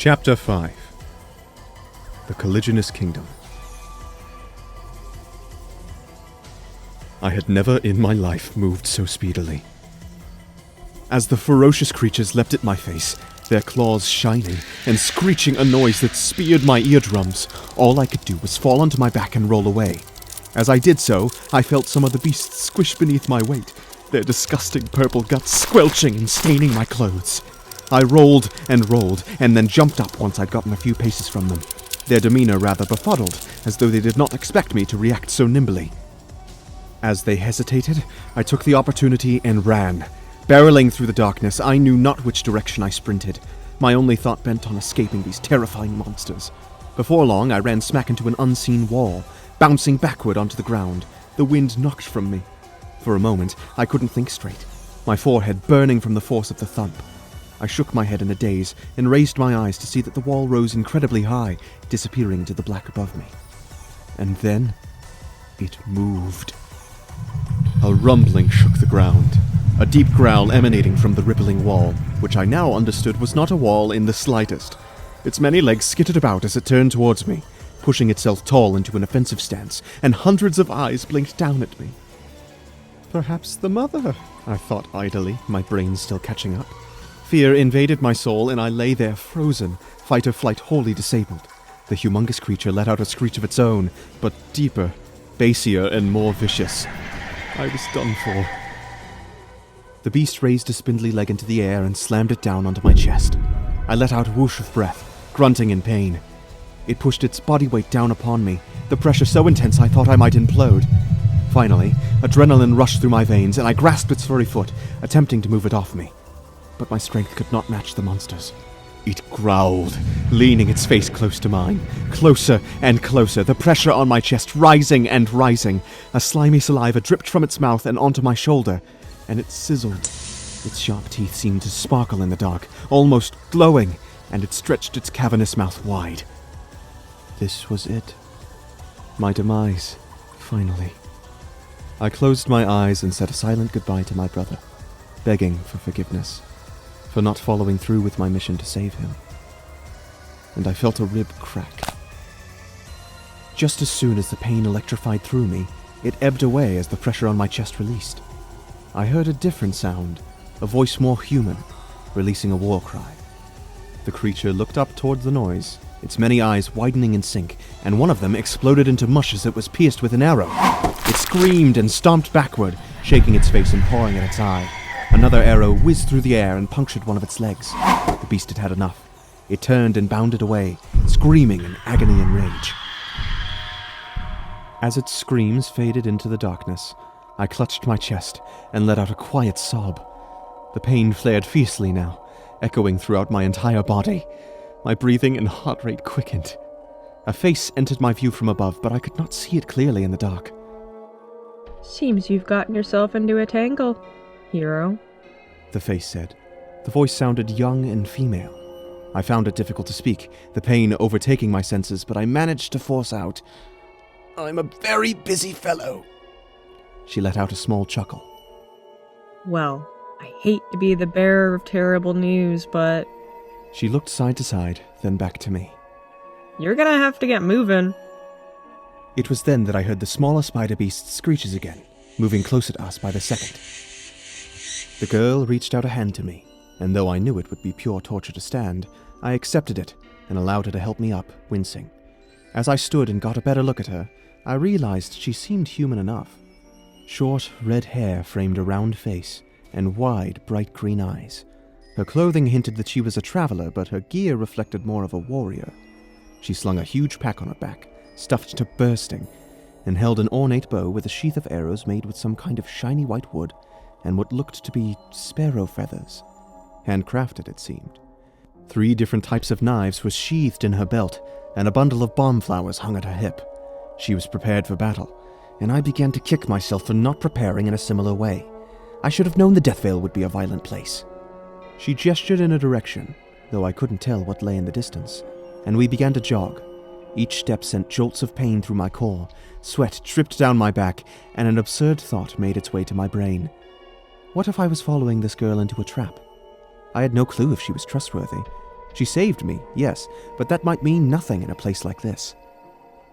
Chapter 5. The Caliginous Kingdom. I had never in my life moved so speedily. As the ferocious creatures leapt at my face, their claws shining and screeching a noise that speared my eardrums, all I could do was fall onto my back and roll away. As I did so, I felt some of the beasts squish beneath my weight, their disgusting purple guts squelching and staining my clothes. I rolled, and then jumped up once I'd gotten a few paces from them, their demeanor rather befuddled, as though they did not expect me to react so nimbly. As they hesitated, I took the opportunity and ran. Barreling through the darkness, I knew not which direction I sprinted, my only thought bent on escaping these terrifying monsters. Before long, I ran smack into an unseen wall, bouncing backward onto the ground, the wind knocked from me. For a moment, I couldn't think straight, my forehead burning from the force of the thump. I shook my head in a daze and raised my eyes to see that the wall rose incredibly high, disappearing into the black above me. And then, it moved. A rumbling shook the ground, a deep growl emanating from the rippling wall, which I now understood was not a wall in the slightest. Its many legs skittered about as it turned towards me, pushing itself tall into an offensive stance, and hundreds of eyes blinked down at me. Perhaps the mother, I thought idly, my brain still catching up. Fear invaded my soul, and I lay there frozen, fight or flight wholly disabled. The humongous creature let out a screech of its own, but deeper, bassier, and more vicious. I was done for. The beast raised a spindly leg into the air and slammed it down onto my chest. I let out a whoosh of breath, grunting in pain. It pushed its body weight down upon me, the pressure so intense I thought I might implode. Finally, adrenaline rushed through my veins, and I grasped its furry foot, attempting to move it off me. But my strength could not match the monster's. It growled, leaning its face close to mine. Closer and closer, the pressure on my chest rising and rising. A slimy saliva dripped from its mouth and onto my shoulder, and it sizzled. Its sharp teeth seemed to sparkle in the dark, almost glowing, and it stretched its cavernous mouth wide. This was it. My demise, finally. I closed my eyes and said a silent goodbye to my brother, begging for forgiveness, for not following through with my mission to save him. And I felt a rib crack. Just as soon as the pain electrified through me, it ebbed away as the pressure on my chest released. I heard a different sound, a voice more human, releasing a war cry. The creature looked up toward the noise, its many eyes widening in sync, and one of them exploded into mush as it was pierced with an arrow. It screamed and stomped backward, shaking its face and pawing at its eye. Another arrow whizzed through the air and punctured one of its legs. The beast had had enough. It turned and bounded away, screaming in agony and rage. As its screams faded into the darkness, I clutched my chest and let out a quiet sob. The pain flared fiercely now, echoing throughout my entire body. My breathing and heart rate quickened. A face entered my view from above, but I could not see it clearly in the dark. Seems you've gotten yourself into a tangle, hero, the face said. The voice sounded young and female. I found it difficult to speak, the pain overtaking my senses, but I managed to force out, "I'm a very busy fellow." She let out a small chuckle. Well, I hate to be the bearer of terrible news, but... She looked side to side, then back to me. You're gonna have to get moving. It was then that I heard the smaller spider beast's screeches again, moving closer to us by the second. The girl reached out a hand to me, and though I knew it would be pure torture to stand, I accepted it and allowed her to help me up, wincing. As I stood and got a better look at her, I realized she seemed human enough. Short, red hair framed a round face, and wide, bright green eyes. Her clothing hinted that she was a traveler, but her gear reflected more of a warrior. She slung a huge pack on her back, stuffed to bursting, and held an ornate bow with a sheath of arrows made with some kind of shiny white wood and what looked to be sparrow feathers. Handcrafted, it seemed. 3 different types of knives were sheathed in her belt, and a bundle of bomb flowers hung at her hip. She was prepared for battle, and I began to kick myself for not preparing in a similar way. I should have known the Death Vale would be a violent place. She gestured in a direction, though I couldn't tell what lay in the distance, and we began to jog. Each step sent jolts of pain through my core, sweat dripped down my back, and an absurd thought made its way to my brain. What if I was following this girl into a trap? I had no clue if she was trustworthy. She saved me, yes, but that might mean nothing in a place like this.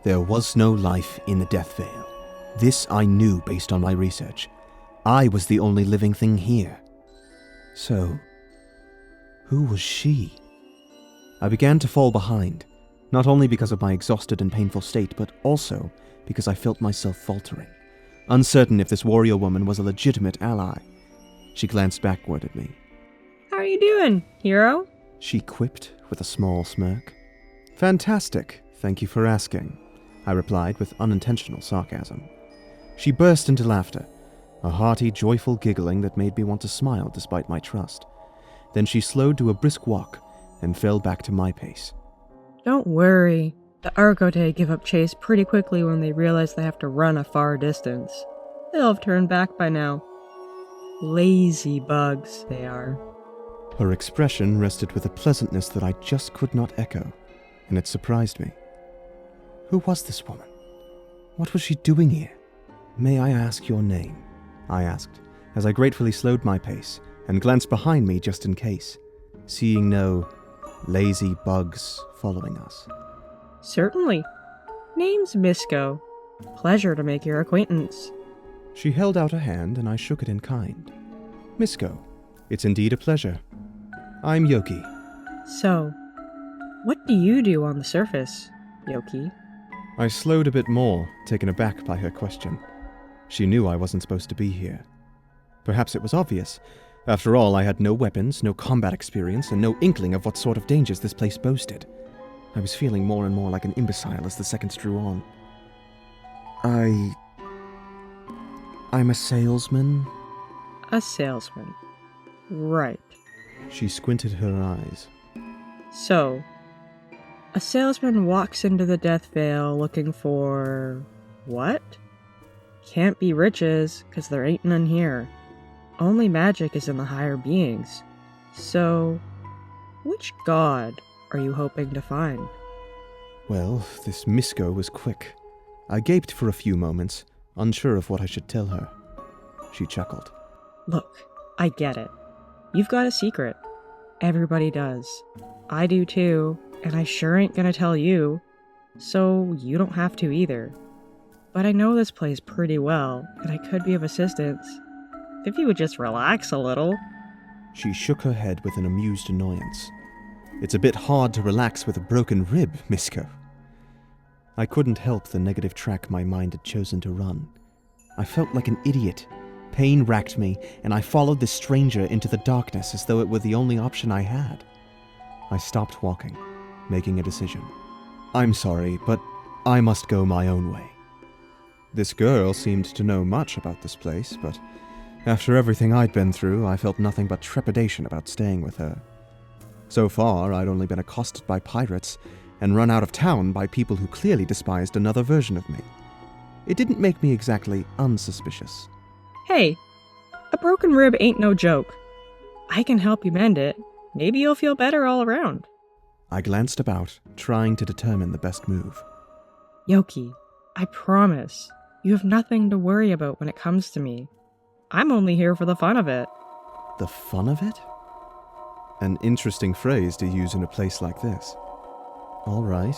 There was no life in the Death Vale. This I knew based on my research. I was the only living thing here. So, who was she? I began to fall behind, not only because of my exhausted and painful state, but also because I felt myself faltering, uncertain if this warrior woman was a legitimate ally. She glanced backward at me. How are you doing, hero? She quipped with a small smirk. Fantastic, thank you for asking, I replied with unintentional sarcasm. She burst into laughter, a hearty, joyful giggling that made me want to smile despite my trust. Then she slowed to a brisk walk and fell back to my pace. Don't worry. The Argote give up chase pretty quickly when they realize they have to run a far distance. They'll have turned back by now. Lazy bugs, they are. Her expression rested with a pleasantness that I just could not echo, and it surprised me. Who was this woman? What was she doing here? May I ask your name? I asked, as I gratefully slowed my pace and glanced behind me just in case, seeing no lazy bugs following us. Certainly. Name's Misko. Pleasure to make your acquaintance. She held out a hand and I shook it in kind. Misko, it's indeed a pleasure. I'm Yoki. So, what do you do on the surface, Yoki? I slowed a bit more, taken aback by her question. She knew I wasn't supposed to be here. Perhaps it was obvious. After all, I had no weapons, no combat experience, and no inkling of what sort of dangers this place boasted. I was feeling more and more like an imbecile as the seconds drew on. I'm a salesman. A salesman. Right. She squinted her eyes. So, a salesman walks into the Death Vale looking for... what? Can't be riches, 'cause there ain't none here. Only magic is in the higher beings. So, which god are you hoping to find? Well, this Misko was quick. I gaped for a few moments, unsure of what I should tell her. She chuckled. Look, I get it. You've got a secret. Everybody does. I do too, and I sure ain't gonna tell you, so you don't have to either. But I know this place pretty well, and I could be of assistance. If you would just relax a little. She shook her head with an amused annoyance. It's a bit hard to relax with a broken rib, Misko. I couldn't help the negative track my mind had chosen to run. I felt like an idiot. Pain racked me, and I followed this stranger into the darkness as though it were the only option I had. I stopped walking, making a decision. I'm sorry, but I must go my own way. This girl seemed to know much about this place, but after everything I'd been through, I felt nothing but trepidation about staying with her. So far, I'd only been accosted by pirates and run out of town by people who clearly despised another version of me. It didn't make me exactly unsuspicious. Hey, a broken rib ain't no joke. I can help you mend it. Maybe you'll feel better all around. I glanced about, trying to determine the best move. Yoki, I promise, you have nothing to worry about when it comes to me. I'm only here for the fun of it. The fun of it? An interesting phrase to use in a place like this. All right.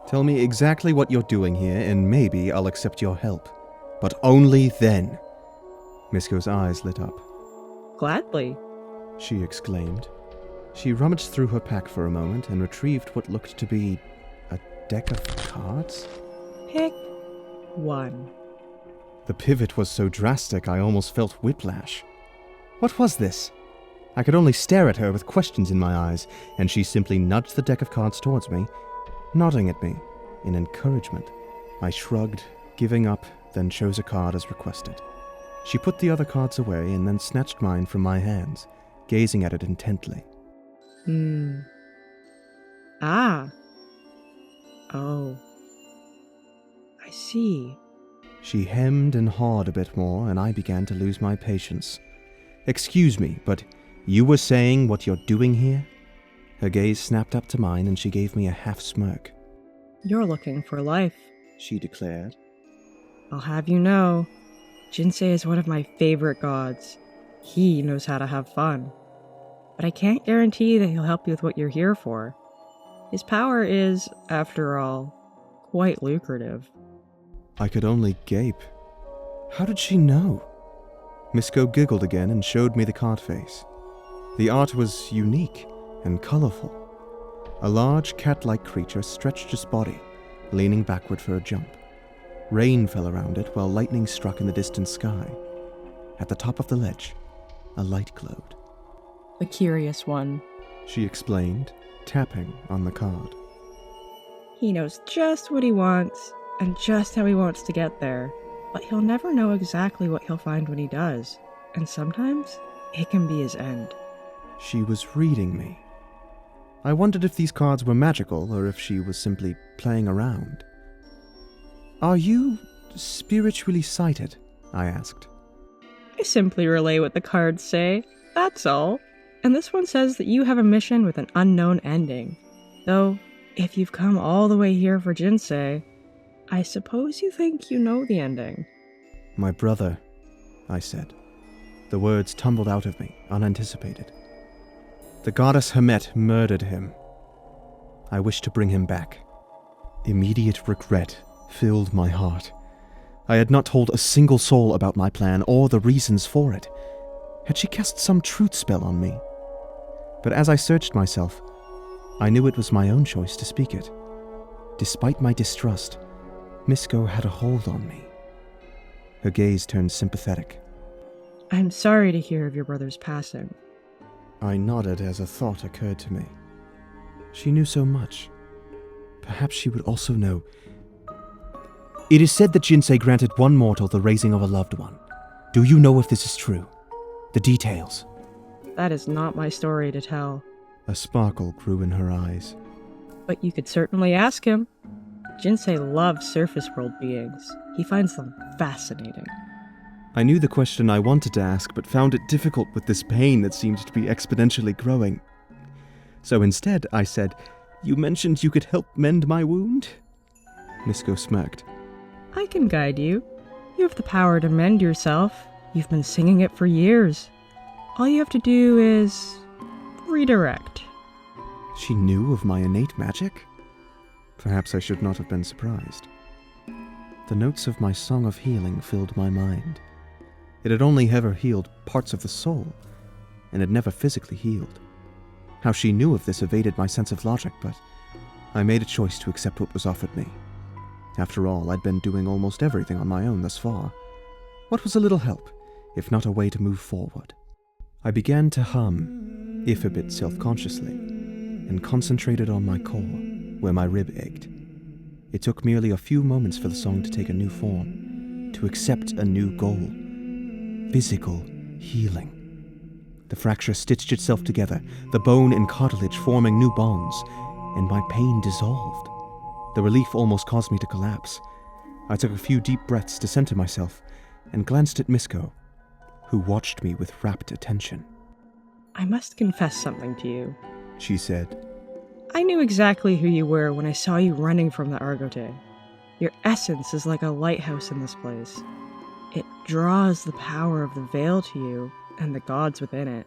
Tell me exactly what you're doing here, and maybe I'll accept your help. But only then. Misko's eyes lit up. Gladly, she exclaimed. She rummaged through her pack for a moment and retrieved what looked to be a deck of cards. Pick one. The pivot was so drastic I almost felt whiplash. What was this? I could only stare at her with questions in my eyes, and she simply nudged the deck of cards towards me, nodding at me in encouragement. I shrugged, giving up, then chose a card as requested. She put the other cards away and then snatched mine from my hands, gazing at it intently. Ah. Oh. I see. She hemmed and hawed a bit more, and I began to lose my patience. Excuse me, but you were saying what you're doing here? Her gaze snapped up to mine, and she gave me a half smirk. You're looking for life, she declared. I'll have you know, Jinsei is one of my favorite gods. He knows how to have fun. but I can't guarantee that he'll help you with what you're here for. His power is, after all, quite lucrative. I could only gape. How did she know? Misko giggled again and showed me the card face. The art was unique and colorful. A large cat-like creature stretched its body, leaning backward for a jump. Rain fell around it while lightning struck in the distant sky. At the top of the ledge, a light glowed. The curious one, She explained, tapping on the card. He knows just what he wants and just how he wants to get there, but he'll never know exactly what he'll find when he does, and sometimes it can be his end. She was reading me. I wondered if these cards were magical or if she was simply playing around. Are you spiritually sighted? I asked. I simply relay what the cards say, that's all. And this one says that you have a mission with an unknown ending. Though, if you've come all the way here for Jinsei, I suppose you think you know the ending. My brother, I said. The words tumbled out of me, unanticipated. The goddess Hermet murdered him. I wished to bring him back. Immediate regret filled my heart. I had not told a single soul about my plan or the reasons for it. Had she cast some truth spell on me? But as I searched myself, I knew it was my own choice to speak it. Despite my distrust, Misko had a hold on me. Her gaze turned sympathetic. I'm sorry to hear of your brother's passing. I nodded as a thought occurred to me. She knew so much. Perhaps she would also know. It is said that Jinsei granted one mortal the raising of a loved one. Do you know if this is true? The details. That is not my story to tell. A sparkle grew in her eyes. But you could certainly ask him. Jinsei loves surface world beings. He finds them fascinating. I knew the question I wanted to ask, but found it difficult with this pain that seemed to be exponentially growing. So instead, I said, You mentioned you could help mend my wound? Misko smirked. I can guide you. You have the power to mend yourself. You've been singing it for years. All you have to do is redirect. She knew of my innate magic? Perhaps I should not have been surprised. The notes of my song of healing filled my mind. It had only ever healed parts of the soul, and had never physically healed. How she knew of this evaded my sense of logic, but I made a choice to accept what was offered me. After all, I'd been doing almost everything on my own thus far. What was a little help, if not a way to move forward? I began to hum, if a bit self-consciously, and concentrated on my core, where my rib ached. It took merely a few moments for the song to take a new form, to accept a new goal. Physical healing. The fracture stitched itself together, the bone and cartilage forming new bonds, and my pain dissolved. The relief almost caused me to collapse. I took a few deep breaths to center myself, and glanced at Misko, who watched me with rapt attention. I must confess something to you, she said. I knew exactly who you were when I saw you running from the Argote. Your essence is like a lighthouse in this place. It draws the power of the Vale to you, and the gods within it.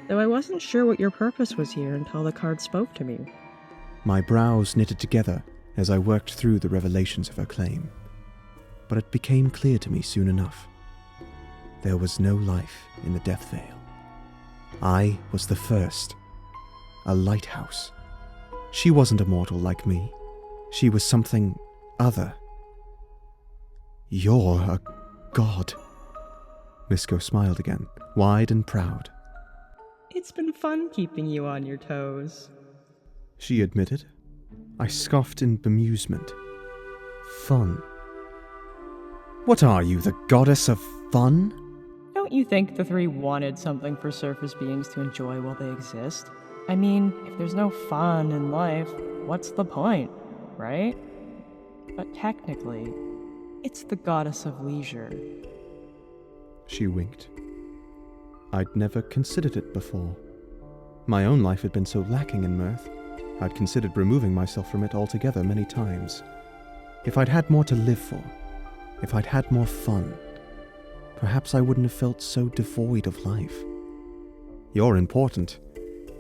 Though I wasn't sure what your purpose was here until the card spoke to me. My brows knitted together as I worked through the revelations of her claim. But it became clear to me soon enough. There was no life in the Death Vale. I was the first. A lighthouse. She wasn't a mortal like me. She was something other. You're a god. Misko smiled again, wide and proud. It's been fun keeping you on your toes, she admitted. I scoffed in bemusement. Fun. What are you, the goddess of fun? Don't you think the three wanted something for surface beings to enjoy while they exist? I mean, if there's no fun in life, what's the point, right? But technically, it's the goddess of leisure. She winked. I'd never considered it before. My own life had been so lacking in mirth, I'd considered removing myself from it altogether many times. If I'd had more to live for, if I'd had more fun, perhaps I wouldn't have felt so devoid of life. You're important.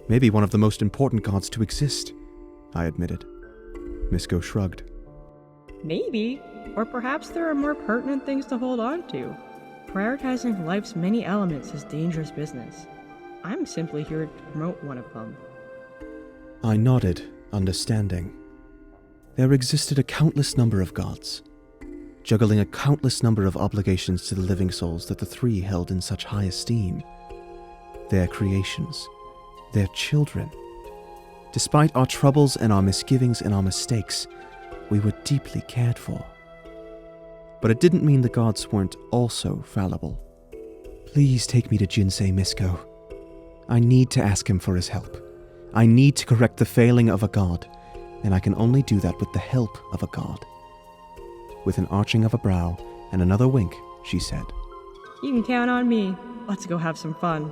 Maybe one of the most important gods to exist, I admitted. Misko shrugged. Maybe. Or perhaps there are more pertinent things to hold on to. Prioritizing life's many elements is dangerous business. I'm simply here to promote one of them. I nodded, understanding. There existed a countless number of gods, juggling a countless number of obligations to the living souls that the three held in such high esteem. Their creations, their children. Despite our troubles and our misgivings and our mistakes, we were deeply cared for. But it didn't mean the gods weren't also fallible. Please take me to Jinsei Misko. I need to ask him for his help. I need to correct the failing of a god, and I can only do that with the help of a god. With an arching of a brow and another wink, she said, You can count on me. Let's go have some fun.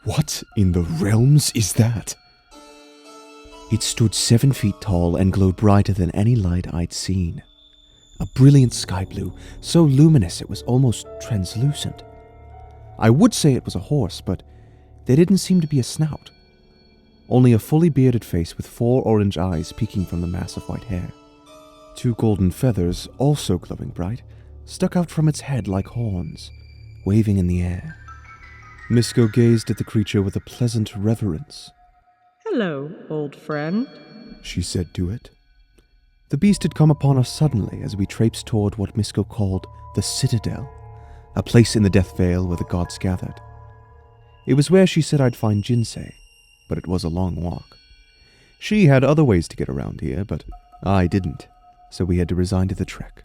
What in the realms is that? It stood 7 feet tall and glowed brighter than any light I'd seen. A brilliant sky blue, so luminous it was almost translucent. I would say it was a horse, but there didn't seem to be a snout. Only a fully bearded face with 4 orange eyes peeking from the mass of white hair. 2 golden feathers, also glowing bright, stuck out from its head like horns, waving in the air. Misko gazed at the creature with a pleasant reverence. Hello, old friend, she said to it. The beast had come upon us suddenly as we traipsed toward what Misko called the Citadel, a place in the Death Vale where the gods gathered. It was where she said I'd find Jinsei, but it was a long walk. She had other ways to get around here, but I didn't, so we had to resign to the trek.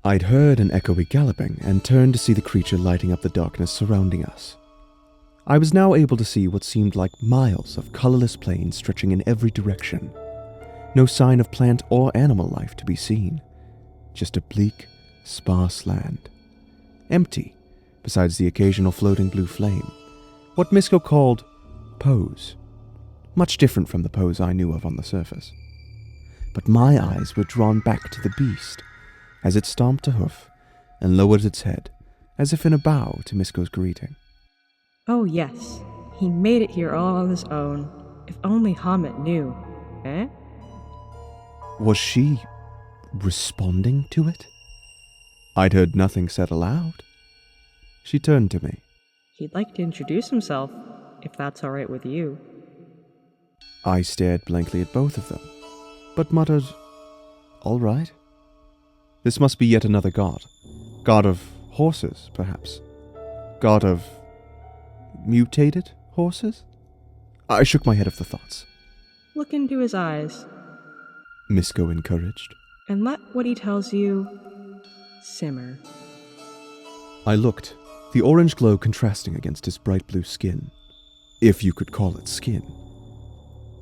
I'd heard an echoey galloping and turned to see the creature lighting up the darkness surrounding us. I was now able to see what seemed like miles of colorless plains stretching in every direction. No sign of plant or animal life to be seen. Just a bleak, sparse land. Empty, besides the occasional floating blue flame. What Misko called pose. Much different from the pose I knew of on the surface. But my eyes were drawn back to the beast, as it stomped a hoof and lowered its head, as if in a bow to Misko's greeting. Oh yes, he made it here all on his own. If only Hoffman knew. Eh? Was she responding to it? I'd heard nothing said aloud. She turned to me. He'd like to introduce himself, if that's all right with you. I stared blankly at both of them, but muttered, All right. This must be yet another god. God of horses, perhaps. God of mutated horses? I shook my head of the thoughts. Look into his eyes. Misko encouraged. And let what he tells you simmer. I looked, the orange glow contrasting against his bright blue skin, if you could call it skin.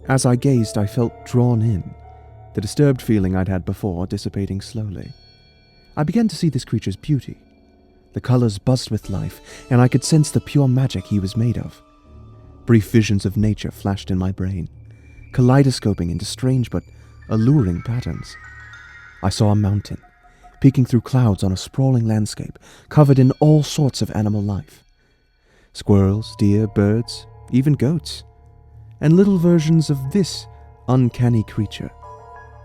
As I gazed, I felt drawn in, the disturbed feeling I'd had before dissipating slowly. I began to see this creature's beauty. The colors buzzed with life, and I could sense the pure magic he was made of. Brief visions of nature flashed in my brain, kaleidoscoping into strange but alluring patterns. I saw a mountain, peeking through clouds on a sprawling landscape, covered in all sorts of animal life. Squirrels, deer, birds, even goats, and little versions of this uncanny creature,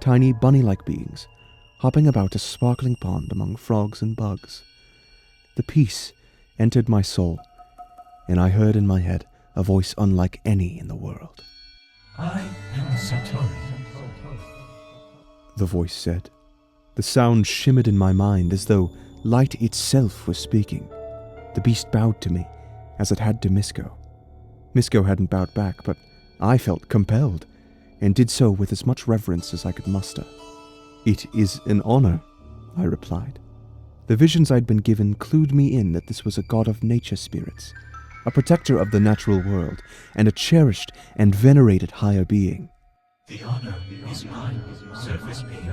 tiny bunny-like beings, hopping about a sparkling pond among frogs and bugs. The peace entered my soul, and I heard in my head a voice unlike any in the world. I am Satori, the voice said. The sound shimmered in my mind as though light itself was speaking. The beast bowed to me, as it had to Misko. Misko hadn't bowed back, but I felt compelled, and did so with as much reverence as I could muster. It is an honor, I replied. The visions I'd been given clued me in that this was a god of nature spirits, a protector of the natural world, and a cherished and venerated higher being. The honor is mine, surface being.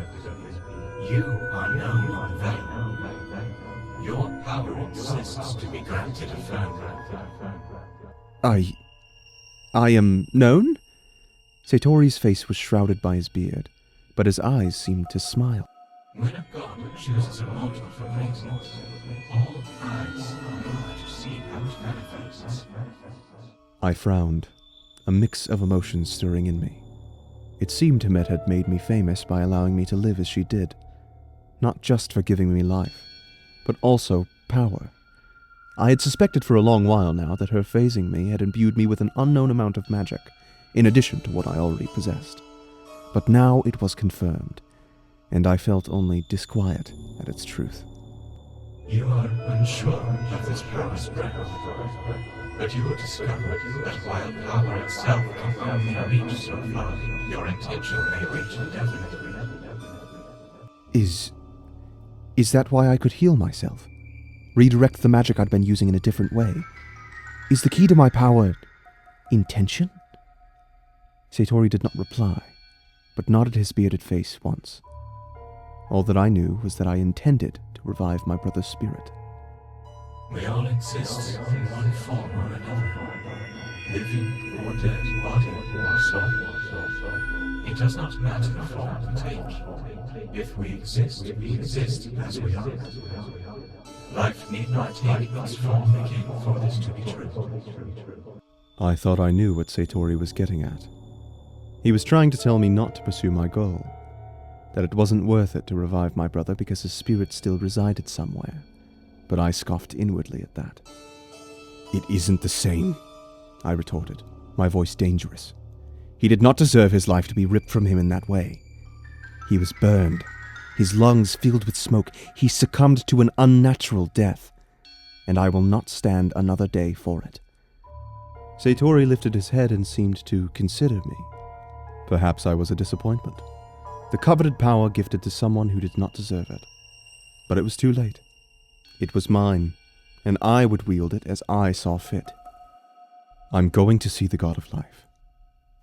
You are known on Vale. Your power insists to be granted a firm. I am known? Satori's face was shrouded by his beard, but his eyes seemed to smile. When a god chooses a mortal for maintenance, all eyes move to see how it manifests. I frowned, a mix of emotions stirring in me. It seemed Hemet had made me famous by allowing me to live as she did, not just for giving me life, but also power. I had suspected for a long while now that her phasing me had imbued me with an unknown amount of magic, in addition to what I already possessed. But now it was confirmed, and I felt only disquiet at its truth. You are unsure of this power's breadth, but you will discover that while power itself can only reach so far, your intention may reach indefinitely. Is that why I could heal myself? Redirect the magic I'd been using in a different way? Is the key to my power intention? Satori did not reply, but nodded his bearded face once. All that I knew was that I intended to revive my brother's spirit. We all exist in one form or another, living or dead, body or soul. It does not matter the form we take. If we exist as we are. Life need not take this form again for this to be true. I thought I knew what Satori was getting at. He was trying to tell me not to pursue my goal, that it wasn't worth it to revive my brother because his spirit still resided somewhere, but I scoffed inwardly at that. It isn't the same, I retorted, my voice dangerous. He did not deserve his life to be ripped from him in that way. He was burned, his lungs filled with smoke. He succumbed to an unnatural death, and I will not stand another day for it. Satori lifted his head and seemed to consider me. Perhaps I was a disappointment, the coveted power gifted to someone who did not deserve it. But it was too late. It was mine, and I would wield it as I saw fit. I'm going to see the God of Life.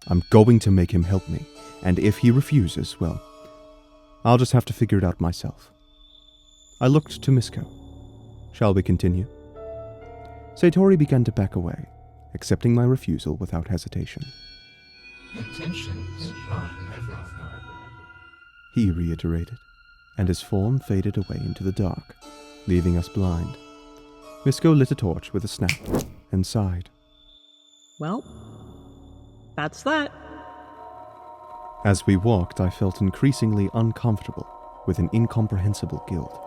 I'm going to make him help me, and if he refuses, well, I'll just have to figure it out myself. I looked to Misko. Shall we continue? Satori began to back away, accepting my refusal without hesitation. Intentions are everything. He reiterated, and his form faded away into the dark, leaving us blind. Misko lit a torch with a snap and sighed. Well, that's that. As we walked, I felt increasingly uncomfortable with an incomprehensible guilt.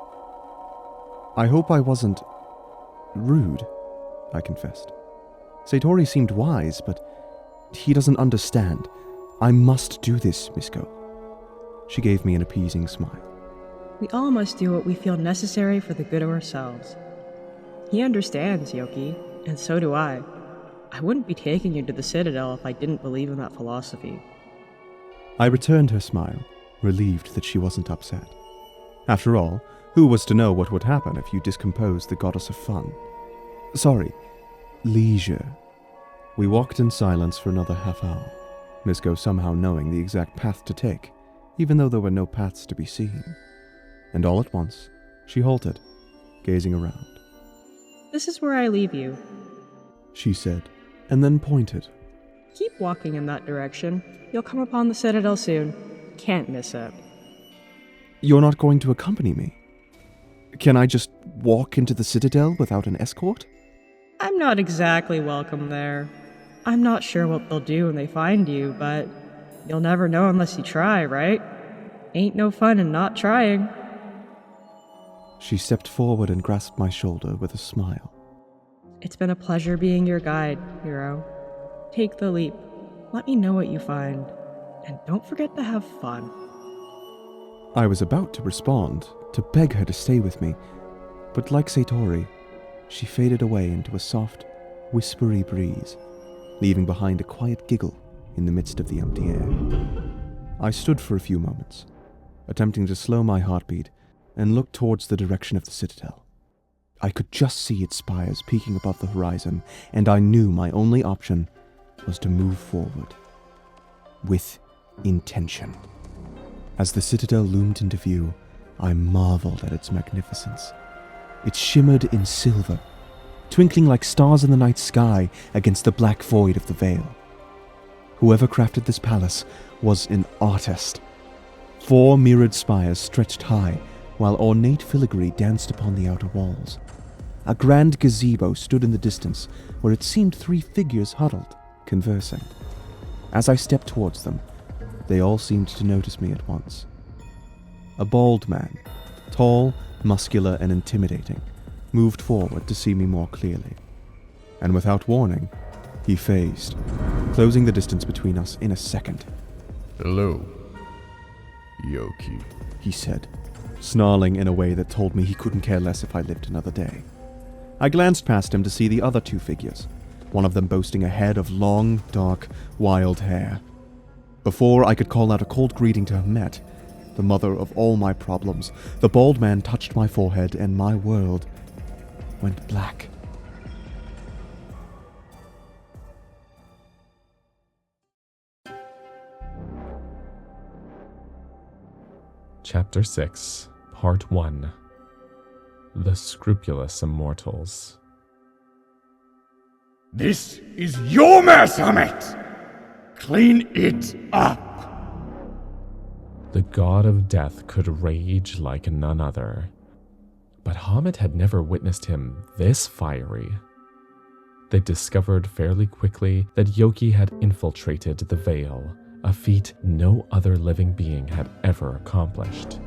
I hope I wasn't rude, I confessed. Satori seemed wise, but he doesn't understand. I must do this, Misko. She gave me an appeasing smile. We all must do what we feel necessary for the good of ourselves. He understands, Yoki, and so do I. I wouldn't be taking you to the Citadel if I didn't believe in that philosophy. I returned her smile, relieved that she wasn't upset. After all, who was to know what would happen if you discomposed the goddess of fun? Sorry, leisure. We walked in silence for another half hour, Misko somehow knowing the exact path to take, even though there were no paths to be seen. And all at once, she halted, gazing around. This is where I leave you. She said, and then pointed. Keep walking in that direction. You'll come upon the Citadel soon. Can't miss it. You're not going to accompany me? Can I just walk into the Citadel without an escort? I'm not exactly welcome there. I'm not sure what they'll do when they find you, but you'll never know unless you try, right? Ain't no fun in not trying. She stepped forward and grasped my shoulder with a smile. It's been a pleasure being your guide, hero. Take the leap. Let me know what you find. And don't forget to have fun. I was about to respond, to beg her to stay with me, but like Satori, she faded away into a soft, whispery breeze, leaving behind a quiet giggle in the midst of the empty air. I stood for a few moments, attempting to slow my heartbeat and look towards the direction of the Citadel. I could just see its spires peeking above the horizon, and I knew my only option was to move forward. With intention. As the Citadel loomed into view, I marveled at its magnificence. It shimmered in silver, twinkling like stars in the night sky against the black void of the Vale. Whoever crafted this palace was an artist. 4 mirrored spires stretched high, while ornate filigree danced upon the outer walls. A grand gazebo stood in the distance, where it seemed 3 figures huddled, conversing. As I stepped towards them, they all seemed to notice me at once. A bald man, tall, muscular, and intimidating, moved forward to see me more clearly. And without warning, he phased, closing the distance between us in a second. "Hello, Yoki," he said, snarling in a way that told me he couldn't care less if I lived another day. I glanced past him to see the other 2 figures, one of them boasting a head of long, dark, wild hair. Before I could call out a cold greeting to Hamet, the mother of all my problems, the bald man touched my forehead and my world went black. Chapter 6, Part 1. The Scrupulous Immortals. "This is your mess, Hamet! Clean it up!" The god of death could rage like none other, but Hamet had never witnessed him this fiery. They discovered fairly quickly that Yoki had infiltrated the Vale, a feat no other living being had ever accomplished.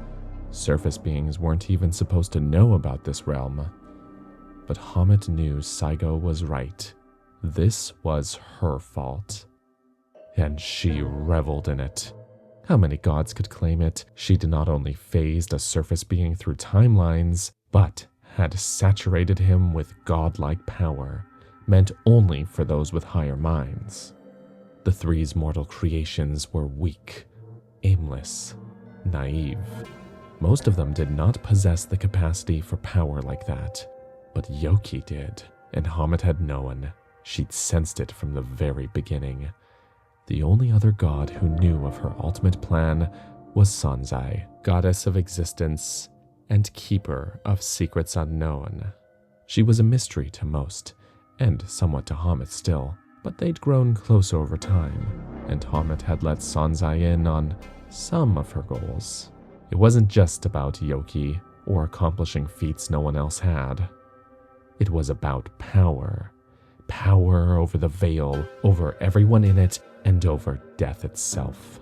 Surface beings weren't even supposed to know about this realm. But Hamet knew Saigo was right. This was her fault. And she reveled in it. How many gods could claim it? She did not only phased a surface being through timelines, but had saturated him with godlike power, meant only for those with higher minds. The three's mortal creations were weak, aimless, naive. Most of them did not possess the capacity for power like that, but Yoki did, and Hamet had known. She'd sensed it from the very beginning. The only other god who knew of her ultimate plan was Sanzai, goddess of existence and keeper of secrets unknown. She was a mystery to most, and somewhat to Hamet still, but they'd grown close over time, and Hamet had let Sanzai in on some of her goals. It wasn't just about Yoki or accomplishing feats no one else had. It was about power. Power over the Vale, over everyone in it, and over death itself.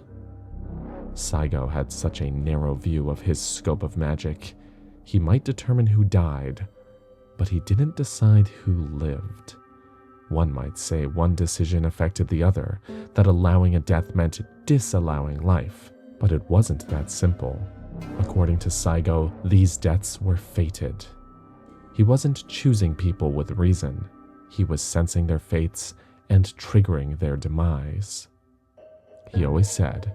Saigo had such a narrow view of his scope of magic. He might determine who died, but he didn't decide who lived. One might say one decision affected the other, that allowing a death meant disallowing life, but it wasn't that simple. According to Saigo, these deaths were fated. He wasn't choosing people with reason. He was sensing their fates and triggering their demise. He always said,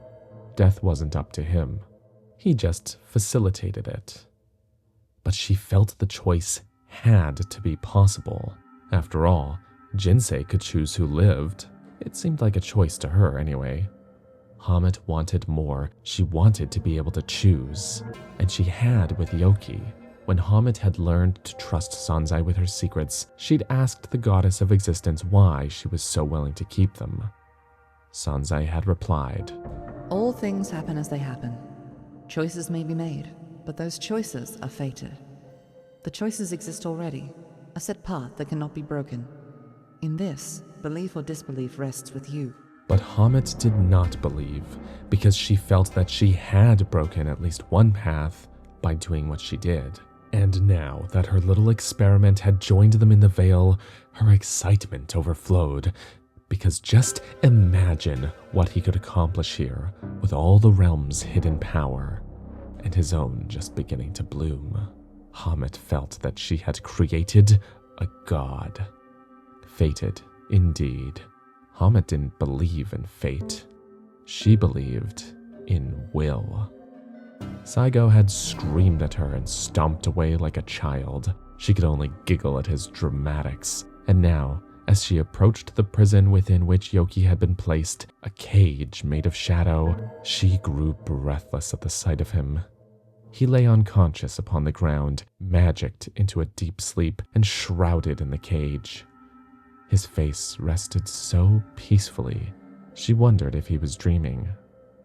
death wasn't up to him. He just facilitated it. But she felt the choice had to be possible. After all, Jinsei could choose who lived. It seemed like a choice to her anyway. Hamet wanted more. She wanted to be able to choose. And she had with Yoki. When Hamet had learned to trust Sanzai with her secrets, she'd asked the goddess of existence why she was so willing to keep them. Sanzai had replied, "All things happen as they happen. Choices may be made, but those choices are fated. The choices exist already, a set path that cannot be broken. In this, belief or disbelief rests with you." But Hamet did not believe, because she felt that she had broken at least one path by doing what she did. And now that her little experiment had joined them in the Vale, her excitement overflowed, because just imagine what he could accomplish here with all the realm's hidden power, and his own just beginning to bloom. Hamet felt that she had created a god. Fated, indeed. Hamet didn't believe in fate. She believed in will. Saigo had screamed at her and stomped away like a child. She could only giggle at his dramatics. And now, as she approached the prison within which Yoki had been placed, a cage made of shadow, she grew breathless at the sight of him. He lay unconscious upon the ground, magicked into a deep sleep and shrouded in the cage. His face rested so peacefully, she wondered if he was dreaming.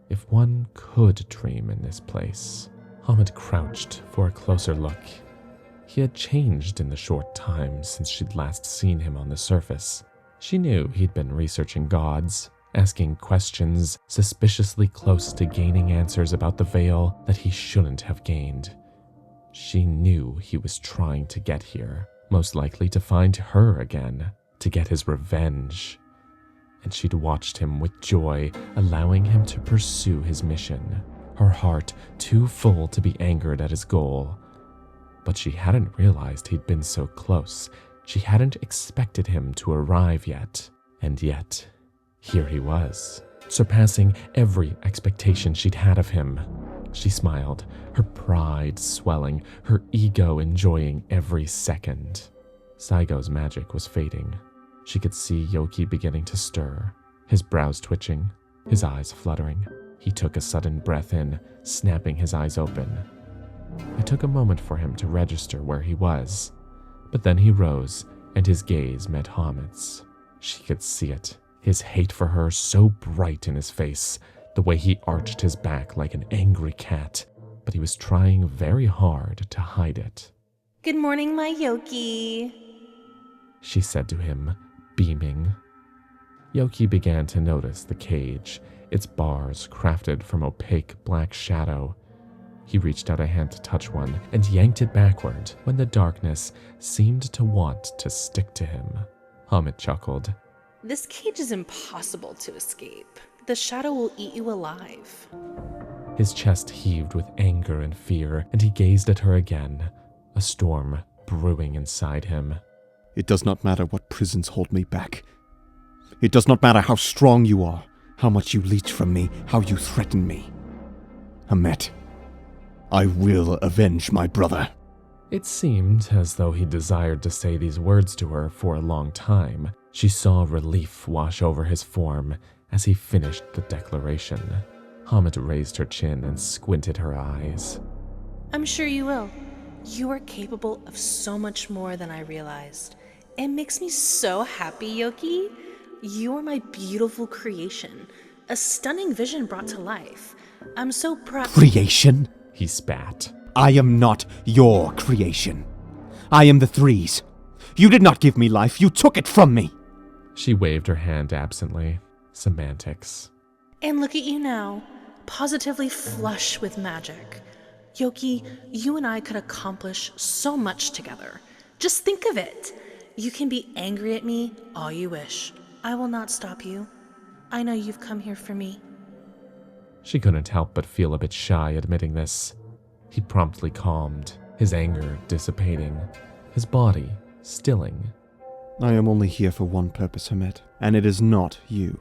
If one could dream in this place. Hamid crouched for a closer look. He had changed in the short time since she'd last seen him on the surface. She knew he'd been researching gods, asking questions suspiciously close to gaining answers about the Vale that he shouldn't have gained. She knew he was trying to get here, most likely to find her again, to get his revenge. And she'd watched him with joy, allowing him to pursue his mission, her heart too full to be angered at his goal. But she hadn't realized he'd been so close. She hadn't expected him to arrive yet. And yet, here he was, surpassing every expectation she'd had of him. She smiled, her pride swelling, her ego enjoying every second. Saigo's magic was fading. She could see Yoki beginning to stir, his brows twitching, his eyes fluttering. He took a sudden breath in, snapping his eyes open. It took a moment for him to register where he was, but then he rose and his gaze met Hamid's. She could see it, his hate for her so bright in his face, the way he arched his back like an angry cat, but he was trying very hard to hide it. Good morning, my Yoki, she said to him, beaming. Yoki began to notice the cage, its bars crafted from opaque black shadow. He reached out a hand to touch one and yanked it backward when the darkness seemed to want to stick to him. Hamid chuckled. This cage is impossible to escape. The shadow will eat you alive. His chest heaved with anger and fear, and he gazed at her again, a storm brewing inside him. It does not matter what prisons hold me back. It does not matter how strong you are, how much you leech from me, how you threaten me. Amet, I will avenge my brother. It seemed as though he desired to say these words to her for a long time. She saw relief wash over his form as he finished the declaration. Hamid raised her chin and squinted her eyes. I'm sure you will. You are capable of so much more than I realized. It makes me so happy, Yoki. You are my beautiful creation, a stunning vision brought to life. I'm so proud. Creation? He spat. I am not your creation. I am the Three's. You did not give me life, you took it from me. She waved her hand absently. Semantics. And look at you now, positively flush with magic. Yoki, you and I could accomplish so much together. Just think of it. You can be angry at me all you wish. I will not stop you. I know you've come here for me. She couldn't help but feel a bit shy admitting this. He promptly calmed, his anger dissipating, his body stilling. I am only here for one purpose, Hamet, and it is not you.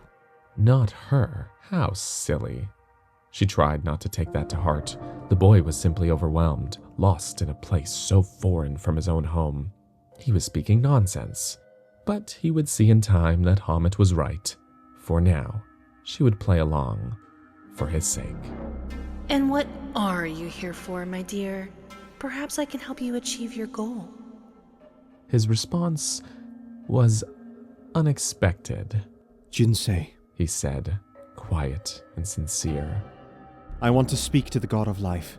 Not her? How silly. She tried not to take that to heart. The boy was simply overwhelmed, lost in a place so foreign from his own home. He was speaking nonsense. But he would see in time that Hamid was right. For now, she would play along, for his sake. And what are you here for, my dear? Perhaps I can help you achieve your goal. His response was unexpected. Jinsei, He said, quiet and sincere. I want to speak to the god of life.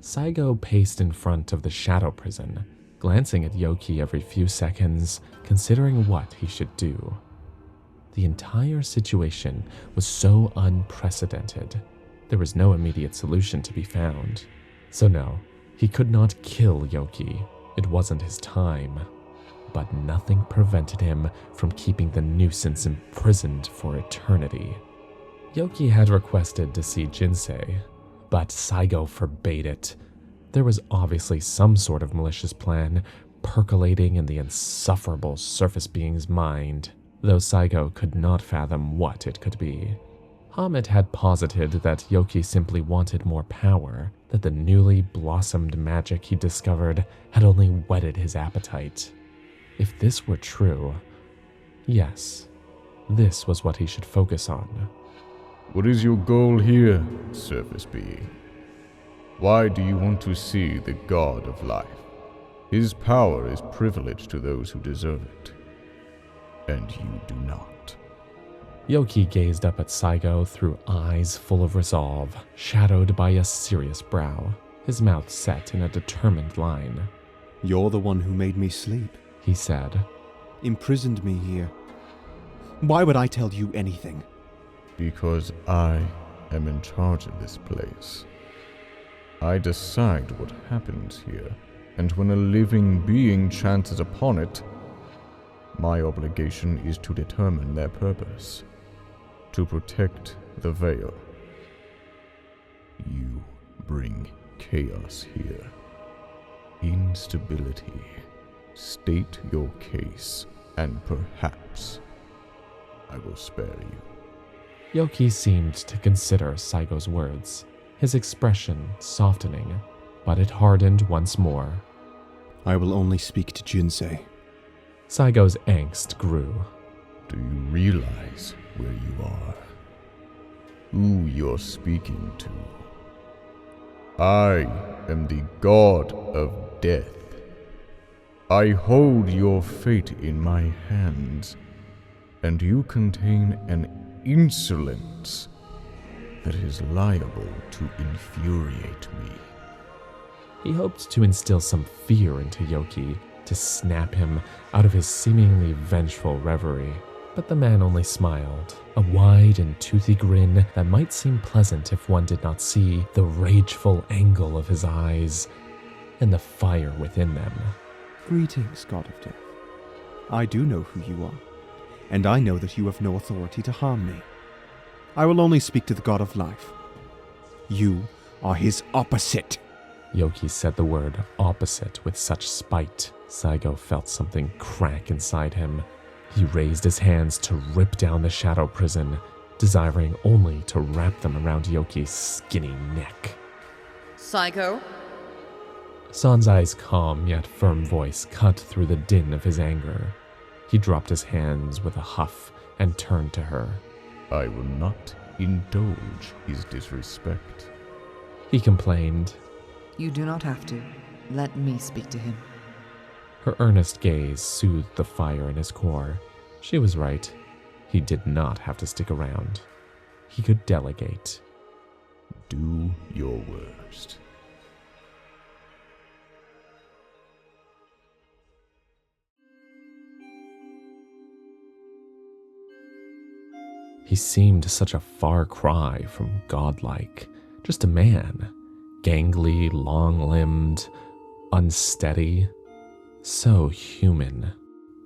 Saigo paced in front of the shadow prison, glancing at Yoki every few seconds, considering what he should do. The entire situation was so unprecedented. There was no immediate solution to be found. So no, he could not kill Yoki. It wasn't his time. But nothing prevented him from keeping the nuisance imprisoned for eternity. Yoki had requested to see Jinsei, but Saigo forbade it. There was obviously some sort of malicious plan percolating in the insufferable surface being's mind, though Saigo could not fathom what it could be. Hamid had posited that Yoki simply wanted more power, that the newly blossomed magic he discovered had only whetted his appetite. If this were true, yes, this was what he should focus on. What is your goal here, surface being? Why do you want to see the God of life? His power is privileged to those who deserve it, and you do not. Yoki gazed up at Saigo through eyes full of resolve, shadowed by a serious brow, his mouth set in a determined line. You're the one who made me sleep, He said. imprisoned me here. Why would I tell you anything? Because I am in charge of this place. I decide what happens here, and when a living being chances upon it, my obligation is to determine their purpose, to protect the Vale. You bring chaos here, instability. State your case, and perhaps I will spare you. Yoki seemed to consider Saigo's words, his expression softening, but it hardened once more. I will only speak to Jinsei. Saigo's angst grew. Do you realize where you are? Who you're speaking to? I am the God of Death. I hold your fate in my hands, and you contain an insolence that is liable to infuriate me. He hoped to instill some fear into Yoki, to snap him out of his seemingly vengeful reverie. But the man only smiled, a wide and toothy grin that might seem pleasant if one did not see the rageful angle of his eyes and the fire within them. Greetings, God of Death. I do know who you are, and I know that you have no authority to harm me. I will only speak to the God of Life. You are his opposite. Yoki said the word opposite with such spite. Saigo felt something crack inside him. He raised his hands to rip down the shadow prison, desiring only to wrap them around Yoki's skinny neck. Saigo? Sanzai's calm yet firm voice cut through the din of his anger. He dropped his hands with a huff and turned to her. I will not indulge his disrespect. He complained. You do not have to. Let me speak to him. Her earnest gaze soothed the fire in his core. She was right. He did not have to stick around. He could delegate. Do your worst. He seemed such a far cry from godlike. Just a man. Gangly, long-limbed, unsteady. So human.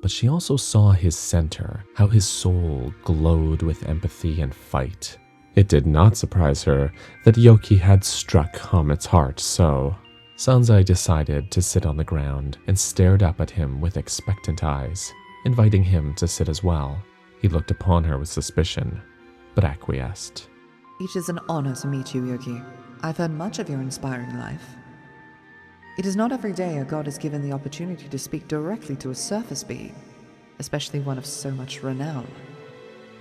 But she also saw his center, how his soul glowed with empathy and fight. It did not surprise her that Yoki had struck Hamet's heart so. Sanzai decided to sit on the ground and stared up at him with expectant eyes, inviting him to sit as well. He looked upon her with suspicion, but acquiesced. It is an honor to meet you, Yoki. I've heard much of your inspiring life. It is not every day a god is given the opportunity to speak directly to a surface being, especially one of so much renown.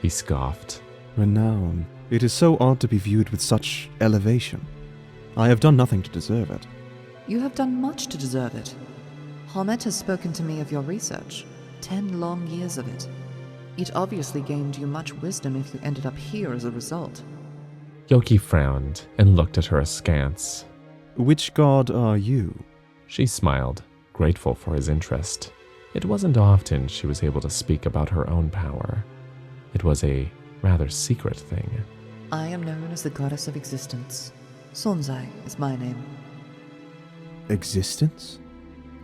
He scoffed. Renown. It is so odd to be viewed with such elevation. I have done nothing to deserve it. You have done much to deserve it. Hamet has spoken to me of your research. 10 long years of it. It obviously gained you much wisdom if you ended up here as a result. Yoki frowned and looked at her askance. Which god are you? She smiled, grateful for his interest. It wasn't often she was able to speak about her own power. It was a rather secret thing. I am known as the goddess of existence. Sanzai is my name. Existence?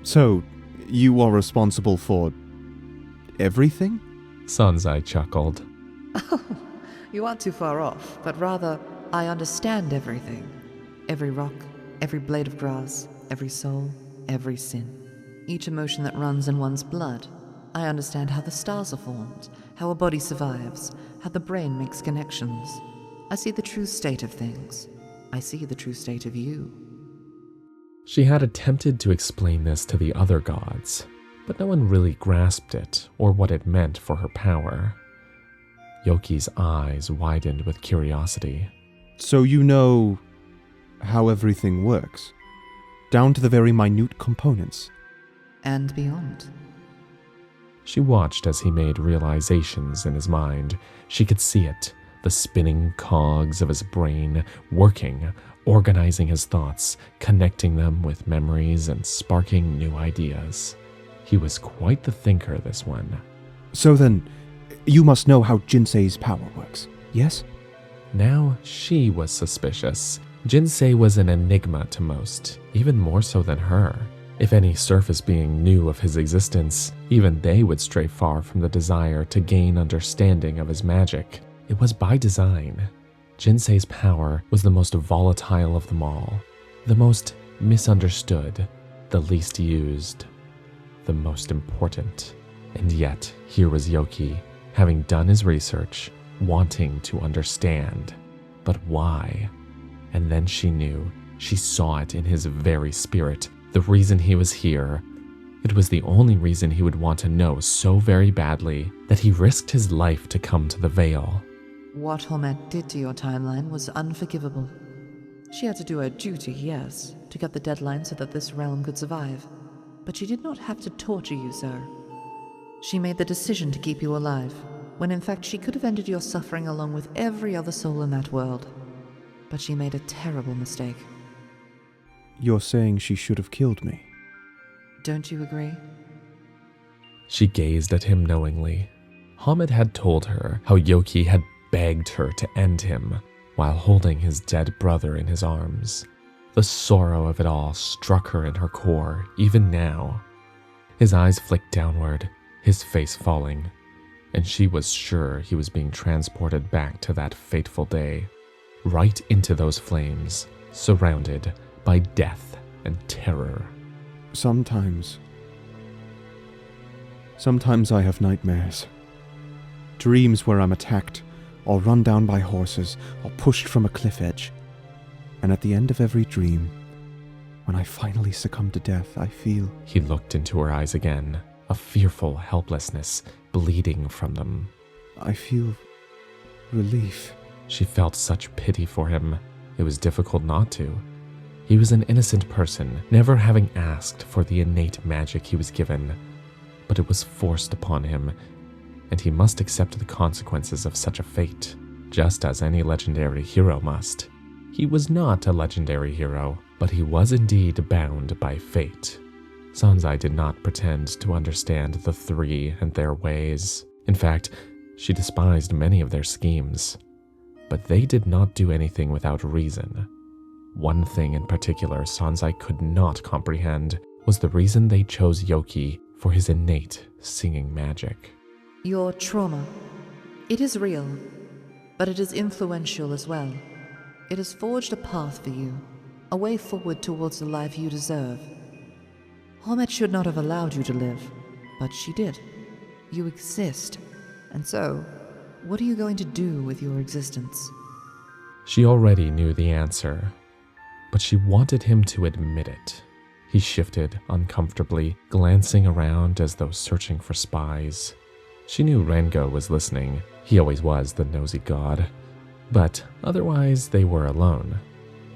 So, you are responsible for everything? Sanzai chuckled. You aren't too far off, but rather, I understand everything. Every rock, every blade of grass, every soul, every sin. Each emotion that runs in one's blood. I understand how the stars are formed, how a body survives, how the brain makes connections. I see the true state of things. I see the true state of you. She had attempted to explain this to the other gods, but no one really grasped it or what it meant for her power. Yoki's eyes widened with curiosity. So you know how everything works, down to the very minute components. And beyond. She watched as he made realizations in his mind. She could see it, the spinning cogs of his brain, working, organizing his thoughts, connecting them with memories and sparking new ideas. He was quite the thinker, this one. So then, you must know how Jinsei's power works, yes? Now she was suspicious. Jinsei was an enigma to most, even more so than her. If any surface being knew of his existence, even they would stray far from the desire to gain understanding of his magic. It was by design. Jinsei's power was the most volatile of them all, the most misunderstood, the least used, the most important. And yet, here was Yoki, having done his research, wanting to understand. But why? And then she knew, she saw it in his very spirit, the reason he was here. It was the only reason he would want to know so very badly that he risked his life to come to the Vale. What Hoffman did to your timeline was unforgivable. She had to do her duty, yes, to cut the deadline so that this realm could survive. But she did not have to torture you, sir. She made the decision to keep you alive, when in fact she could have ended your suffering along with every other soul in that world. But she made a terrible mistake. You're saying she should have killed me? Don't you agree? She gazed at him knowingly. Hamid had told her how Yoki had begged her to end him while holding his dead brother in his arms. The sorrow of it all struck her in her core, even now. His eyes flicked downward, his face falling, and she was sure he was being transported back to that fateful day, right into those flames, surrounded by death and terror. Sometimes I have nightmares. Dreams where I'm attacked, or run down by horses, or pushed from a cliff edge. And at the end of every dream, when I finally succumb to death, I feel... He looked into her eyes again, a fearful helplessness bleeding from them. I feel relief. She felt such pity for him. It was difficult not to. He was an innocent person, never having asked for the innate magic he was given. But it was forced upon him, and he must accept the consequences of such a fate, just as any legendary hero must. He was not a legendary hero, but he was indeed bound by fate. Sanzai did not pretend to understand the three and their ways. In fact, she despised many of their schemes. But they did not do anything without reason. One thing in particular Sanzai could not comprehend was the reason they chose Yoki for his innate singing magic. Your trauma. It is real, but it is influential as well. It has forged a path for you, a way forward towards the life you deserve. Homet should not have allowed you to live, but she did. You exist, and so, what are you going to do with your existence? She already knew the answer, but she wanted him to admit it. He shifted uncomfortably, glancing around as though searching for spies. She knew Rengo was listening. He always was the nosy god. But otherwise, they were alone.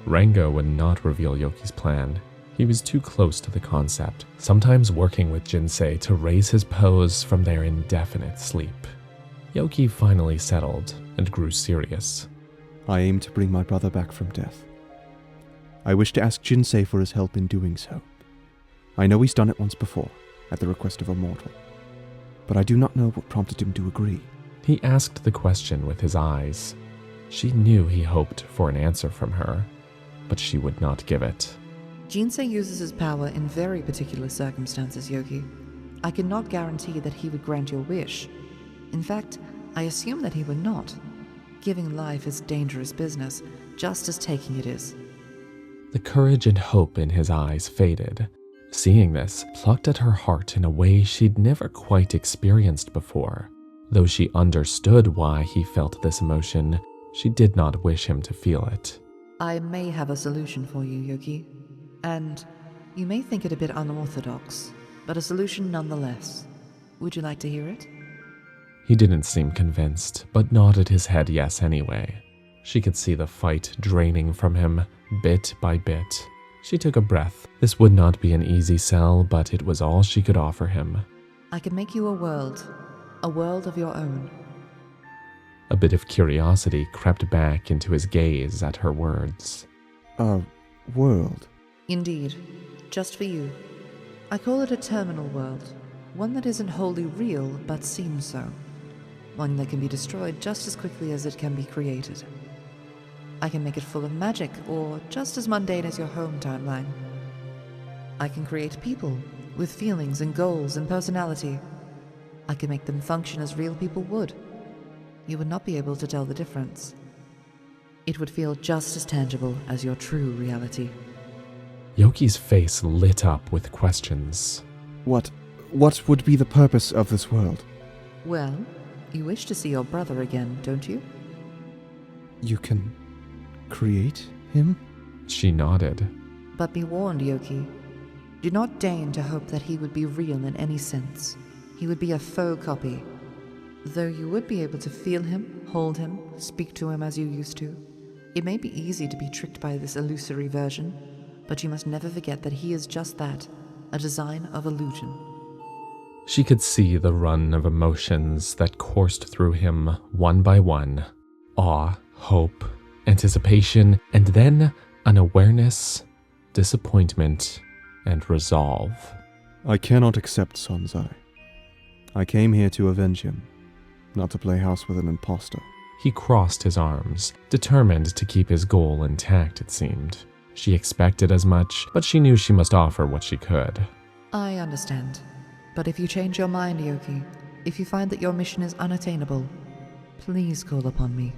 Rengo would not reveal Yoki's plan. He was too close to the concept, sometimes working with Jinsei to raise his pose from their indefinite sleep. Yoki finally settled and grew serious. I aim to bring my brother back from death. I wish to ask Jinsei for his help in doing so. I know he's done it once before, at the request of a mortal, but I do not know what prompted him to agree. He asked the question with his eyes. She knew he hoped for an answer from her, but she would not give it. Jinsei uses his power in very particular circumstances, Yoki. I cannot guarantee that he would grant your wish. In fact, I assume that he would not. Giving life is dangerous business, just as taking it is. The courage and hope in his eyes faded. Seeing this plucked at her heart in a way she'd never quite experienced before. Though she understood why he felt this emotion, she did not wish him to feel it. I may have a solution for you, Yoki. And you may think it a bit unorthodox, but a solution nonetheless. Would you like to hear it? He didn't seem convinced, but nodded his head yes anyway. She could see the fight draining from him, bit by bit. She took a breath. This would not be an easy sell, but it was all she could offer him. I can make you a world of your own. A bit of curiosity crept back into his gaze at her words. A world? Indeed, just for you. I call it a terminal world, one that isn't wholly real but seems so. One that can be destroyed just as quickly as it can be created. I can make it full of magic, or just as mundane as your home timeline. I can create people with feelings and goals and personality. I can make them function as real people would. You would not be able to tell the difference. It would feel just as tangible as your true reality. Yoki's face lit up with questions. What would be the purpose of this world? Well, you wish to see your brother again, don't you? You can create him? She nodded. But be warned, Yoki. Do not deign to hope that he would be real in any sense. He would be a faux copy. Though you would be able to feel him, hold him, speak to him as you used to. It may be easy to be tricked by this illusory version, but you must never forget that he is just that, a design of illusion. She could see the run of emotions that coursed through him one by one. Awe, hope, anticipation, and then an awareness, disappointment, and resolve. I cannot accept Sonzai. I came here to avenge him, not to play house with an imposter. He crossed his arms, determined to keep his goal intact, it seemed. She expected as much, but she knew she must offer what she could. I understand. But if you change your mind, Yoki, if you find that your mission is unattainable, please call upon me.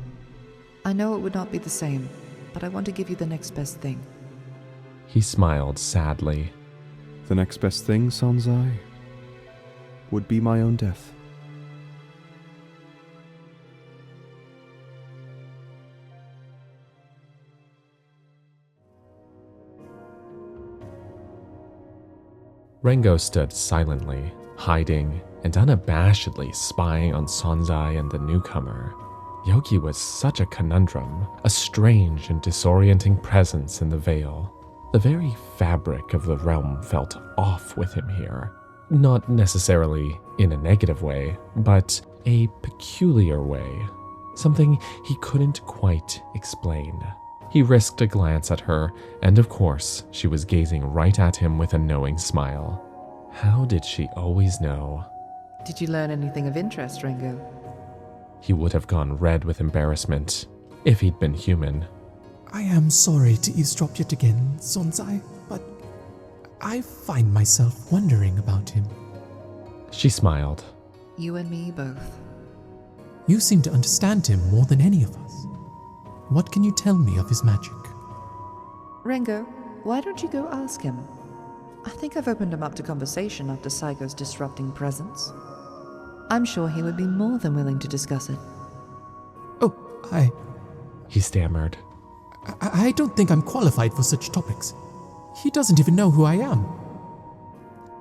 I know it would not be the same, but I want to give you the next best thing. He smiled sadly. The next best thing, Sonzai, would be my own death. Rengo stood silently, hiding, and unabashedly spying on Sonzai and the newcomer. Yoki was such a conundrum, a strange and disorienting presence in the Vale. The very fabric of the realm felt off with him here. Not necessarily in a negative way, but a peculiar way. Something he couldn't quite explain. He risked a glance at her, and of course, she was gazing right at him with a knowing smile. How did she always know? Did you learn anything of interest, Rengo? He would have gone red with embarrassment if he'd been human. I am sorry to eavesdrop yet again, Sonzai, but I find myself wondering about him. She smiled. You and me both. You seem to understand him more than any of us. What can you tell me of his magic? Rengo, why don't you go ask him? I think I've opened him up to conversation after Psycho's disrupting presence. I'm sure he would be more than willing to discuss it. Oh, He stammered. I don't think I'm qualified for such topics. He doesn't even know who I am.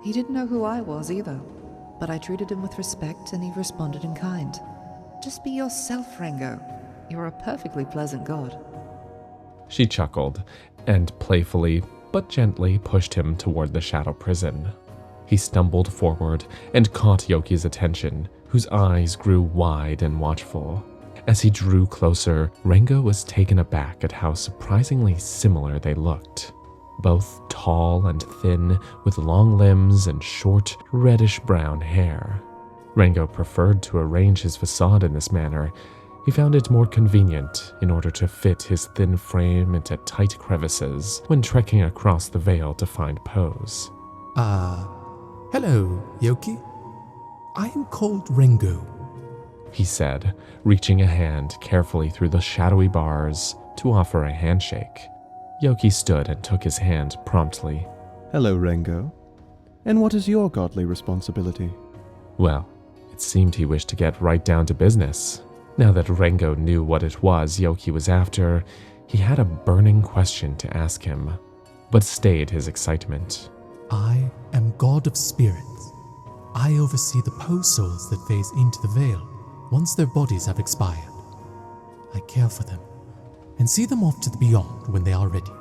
He didn't know who I was either, but I treated him with respect and he responded in kind. Just be yourself, Rengo. You're a perfectly pleasant god. She chuckled and playfully but gently pushed him toward the shadow prison. He stumbled forward and caught Yoki's attention, whose eyes grew wide and watchful. As he drew closer, Rengo was taken aback at how surprisingly similar they looked. Both tall and thin, with long limbs and short, reddish-brown hair. Rengo preferred to arrange his facade in this manner. He found it more convenient in order to fit his thin frame into tight crevices when trekking across the Vale to find pose. Hello, Yoki. I am called Rengo, He said, reaching a hand carefully through the shadowy bars to offer a handshake. Yoki stood and took his hand promptly. Hello, Rengo. And what is your godly responsibility? Well, it seemed he wished to get right down to business. Now that Rengo knew what it was Yoki was after, he had a burning question to ask him, but stayed his excitement. I am god of spirits. I oversee the poe souls that phase into the Vale. once their bodies have expired. I care for them and see them off to the beyond when they are ready.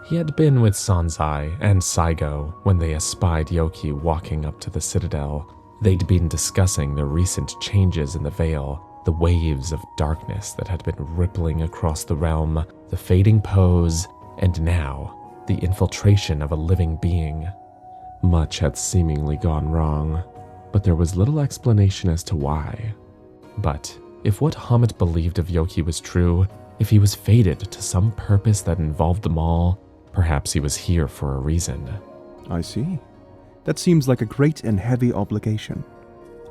He had been with Sanzai and Saigo when they espied Yoki walking up to the citadel. They'd been discussing the recent changes in the Vale, the waves of darkness that had been rippling across the realm, the fading pose, and now the infiltration of a living being. Much had seemingly gone wrong, but there was little explanation as to why. But if what Hammett believed of Yoki was true, if he was fated to some purpose that involved them all, perhaps he was here for a reason. I see. That seems like a great and heavy obligation.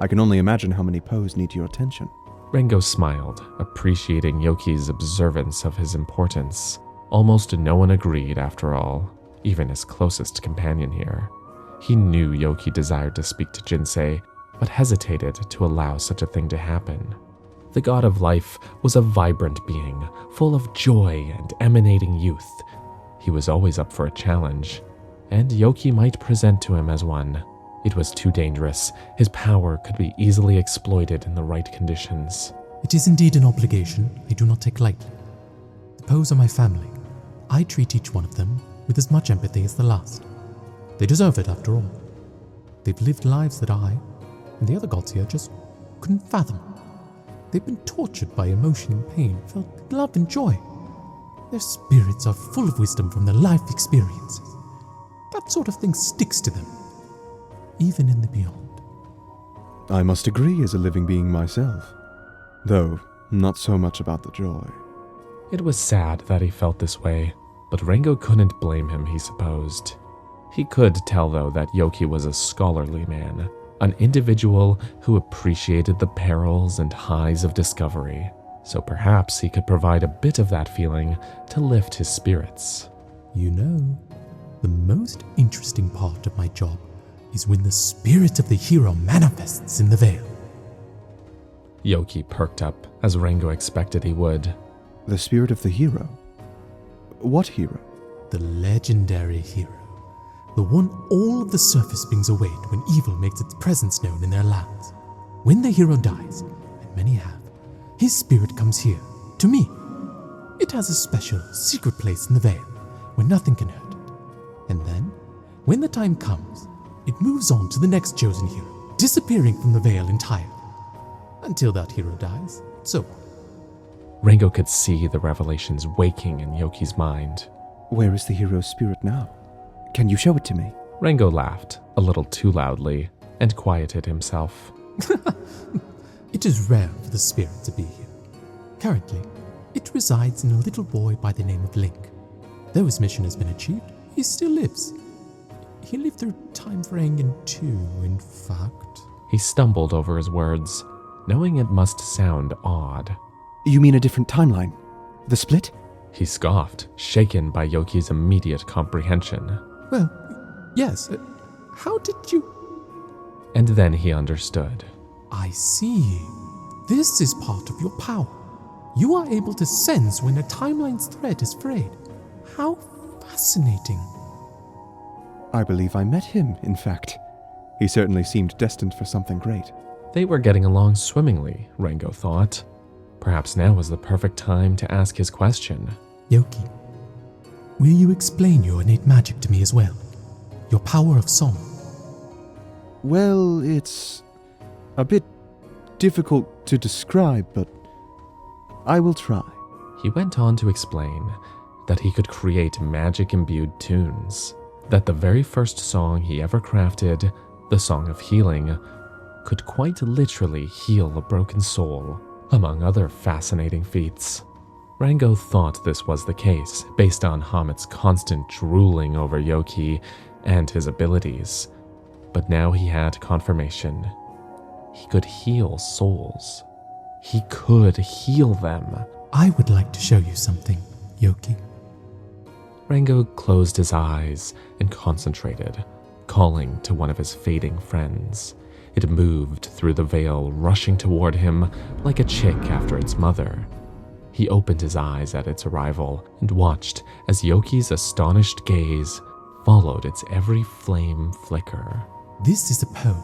I can only imagine how many Poes need your attention. Rengo smiled, appreciating Yoki's observance of his importance. Almost no one agreed, after all, even his closest companion here. He knew Yoki desired to speak to Jinsei, but hesitated to allow such a thing to happen. The god of life was a vibrant being, full of joy and emanating youth. He was always up for a challenge, and Yoki might present to him as one. It was too dangerous. His power could be easily exploited in the right conditions. It is indeed an obligation I do not take lightly. The Poes are my family. I treat each one of them with as much empathy as the last. They deserve it, after all. They've lived lives that I, and the other gods here, just couldn't fathom. They've been tortured by emotion and pain, felt love and joy. Their spirits are full of wisdom from their life experiences. That sort of thing sticks to them, even in the beyond. I must agree as a living being myself, though not so much about the joy. It was sad that he felt this way, but Rengo couldn't blame him, he supposed. He could tell, though, that Yoki was a scholarly man, an individual who appreciated the perils and highs of discovery, so perhaps he could provide a bit of that feeling to lift his spirits. You know, the most interesting part of my job is when the spirit of the hero manifests in the Vale. Yoki perked up, as Rengo expected he would. The spirit of the hero? What hero? The legendary hero. The one all of the surface beings await when evil makes its presence known in their lands. When the hero dies, and many have, his spirit comes here, to me. It has a special, secret place in the Vale, where nothing can hurt it. And then, when the time comes, it moves on to the next chosen hero, disappearing from the Vale entirely. Until that hero dies, so on. Rengo could see the revelations waking in Yoki's mind. Where is the hero's spirit now? Can you show it to me? Rengo laughed, a little too loudly, and quieted himself. It is rare for the spirit to be here. Currently, it resides in a little boy by the name of Link. Though his mission has been achieved, he still lives. He lived through time frame 2, in fact. He stumbled over his words, knowing it must sound odd. You mean a different timeline? The split? He scoffed, shaken by Yoki's immediate comprehension. Well, yes. How did you... And then he understood. I see. This is part of your power. You are able to sense when a timeline's thread is frayed. How fascinating. I believe I met him, in fact. He certainly seemed destined for something great. They were getting along swimmingly, Rengo thought. Perhaps now was the perfect time to ask his question. Yoki, will you explain your innate magic to me as well? Your power of song? Well, it's a bit difficult to describe, but I will try. He went on to explain that he could create magic-imbued tunes, that the very first song he ever crafted, the Song of Healing, could quite literally heal a broken soul, among other fascinating feats. Rengo thought this was the case, based on Hammett's constant drooling over Yoki and his abilities, but now he had confirmation. He could heal souls. He could heal them. I would like to show you something, Yoki. Rengo closed his eyes and concentrated, calling to one of his fading friends. It moved through the Vale, rushing toward him like a chick after its mother. He opened his eyes at its arrival and watched as Yoki's astonished gaze followed its every flame flicker. This is a poem,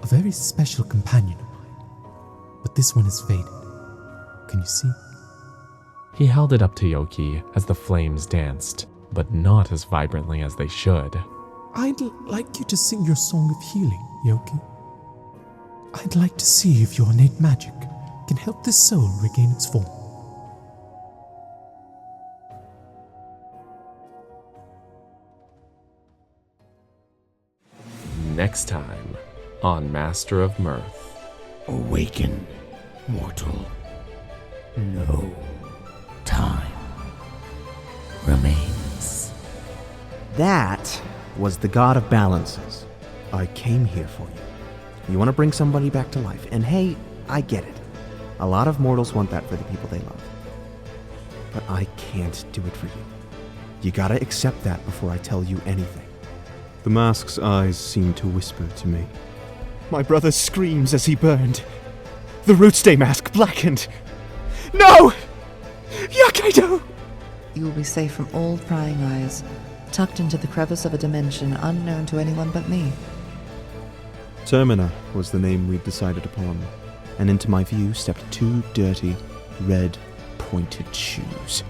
a very special companion of mine. but this one is faded. Can you see? He held it up to Yoki as the flames danced, but not as vibrantly as they should. I'd like you to sing your song of healing, Yoki. I'd like to see if your innate magic can help this soul regain its form. Next time on Master of Mirth. Awaken, mortal. No time remains. That was the god of balances. I came here for you. You want to bring somebody back to life, and hey, I get it. A lot of mortals want that for the people they love. But I can't do it for you. You gotta accept that before I tell you anything. The mask's eyes seem to whisper to me. My brother screams as he burned. The rootstay mask blackened. No! Yakedo! You will be safe from all prying eyes, tucked into the crevice of a dimension unknown to anyone but me. Termina was the name we'd decided upon, and into my view stepped two dirty, red, pointed shoes.